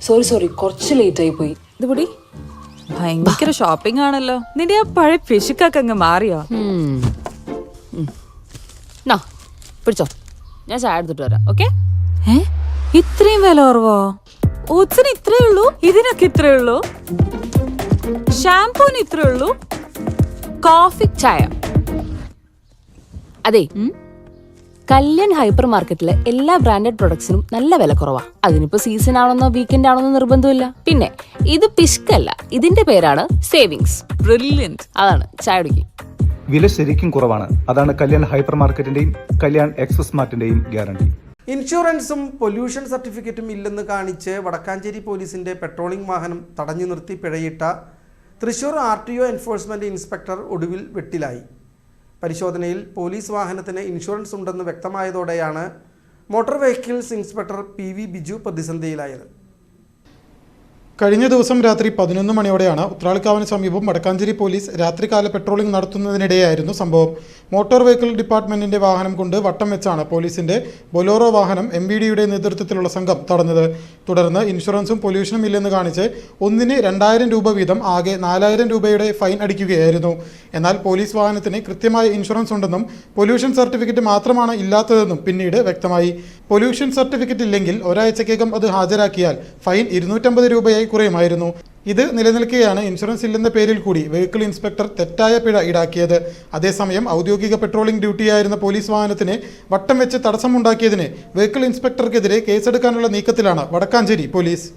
Sorry കുറച്ച് late ആയി പോയി. ഇത് കൂടി ഭയങ്കര ഷോപ്പിംഗ് ആണല്ലോ. നിന്റെ ആ പഴയ പിശുക്കൊക്കെ അങ്ങ് മാറിയോ? പിടിച്ചോ, ഞാൻ ചായ എടുത്തിട്ട് വരാം. ഓക്കെ? ഇത്രയും വില കുറവോ? ഓട്സിന് ഇത്രേ ഉള്ളൂ, ഇതിനൊക്കെ ഇത്രേ ഉള്ളൂ, ഷാംപൂന് ഇത്രേ ഉള്ളൂ, കോഫി ചായ. അതെ, കല്യാൺ ഹൈപ്പർ മാർക്കറ്റിലെ എല്ലാ ബ്രാൻഡഡ് പ്രൊഡക്ട്സിനും നല്ല വില കുറവാ. അതിനിപ്പോ സീസൺ ആണെന്നോ വീക്കെൻഡ് ആണെന്നോ നിർബന്ധമില്ല. പിന്നെ ഇത് പിഷ്കല്ല, ഇതിന്റെ പേരാണ് സേവിങ്സ്. ബ്രില്യന്റ്. അതാണ് ചായ കുടിക്കും. വില ശരിക്കും കുറവാണ്. അതാണ് കല്യാൺ ഹൈപ്പർ മാർക്കറ്റിന്റെയും കല്യാൺ എക്സസ് മാർട്ടിന്റെയും ഗ്യാരണ്ടി. ഇൻഷുറൻസും പൊല്യൂഷൻ സർട്ടിഫിക്കറ്റും ഇല്ലെന്ന് കാണിച്ച് വടക്കാഞ്ചേരി പോലീസിന്റെ പെട്രോളിംഗ് വാഹനം തടഞ്ഞു നിർത്തി പിഴയിട്ട തൃശൂർ RTO എൻഫോഴ്സ്മെന്റ് ഇൻസ്പെക്ടർ ഒടുവിൽ വെട്ടിലായി. പരിശോധനയിൽ പോലീസ് വാഹനത്തിന് ഇൻഷുറൻസ് ഉണ്ടെന്ന് വ്യക്തമായതോടെയാണ് motor vehicles inspector PV Biju പ്രതിസന്ധിയിലായത്. കഴിഞ്ഞ ദിവസം രാത്രി 11 മണിയോടെയാണ് ഉത്രാളിക്കാവിന് സമീപം വടക്കാഞ്ചേരി പോലീസ് രാത്രികാല പെട്രോളിംഗ് നടത്തുന്നതിനിടെയായിരുന്നു സംഭവം. മോട്ടോർ വെഹിക്കിൾ ഡിപ്പാർട്ട്മെന്റിന്റെ വാഹനം കൊണ്ട് വട്ടം വെച്ചാണ് പോലീസിന്റെ ബൊലോറോ വാഹനം MVDയുടെ നേതൃത്വത്തിലുള്ള സംഘം തടഞ്ഞത്. തുടർന്ന് ഇൻഷുറൻസും പൊല്യൂഷനും ഇല്ലെന്ന് കാണിച്ച് ഒന്നിന് 2000 രൂപ വീതം ആകെ 4000 രൂപയുടെ ഫൈൻ അടിക്കുകയായിരുന്നു. എന്നാൽ പോലീസ് വാഹനത്തിന് കൃത്യമായ ഇൻഷുറൻസ് ഉണ്ടെന്നും പൊല്യൂഷൻ സർട്ടിഫിക്കറ്റ് മാത്രമാണ് ഇല്ലാത്തതെന്നും പിന്നീട് വ്യക്തമായി. പൊല്യൂഷൻ സർട്ടിഫിക്കറ്റ് ഇല്ലെങ്കിൽ ഒരാഴ്ചക്കകം അത് ഹാജരാക്കിയാൽ ഫൈൻ 250 രൂപയായി കുറയുമായിരുന്നു. ഇത് നിലനിൽക്കെയാണ് ഇൻഷുറൻസ് ഇല്ലെന്ന പേരിൽ കൂടി വെഹിക്കിൾ ഇൻസ്പെക്ടർ തെറ്റായ പിഴ ഈടാക്കിയത്. അതേസമയം ഔദ്യോഗിക പെട്രോളിംഗ് ഡ്യൂട്ടിയായിരുന്ന പോലീസ് വാഹനത്തിന് വട്ടം വെച്ച് തടസ്സമുണ്ടാക്കിയതിന് വെഹിക്കിൾ ഇൻസ്പെക്ടർക്കെതിരെ കേസെടുക്കാനുള്ള നീക്കത്തിലാണ് വടക്കാഞ്ചേരി പോലീസ്.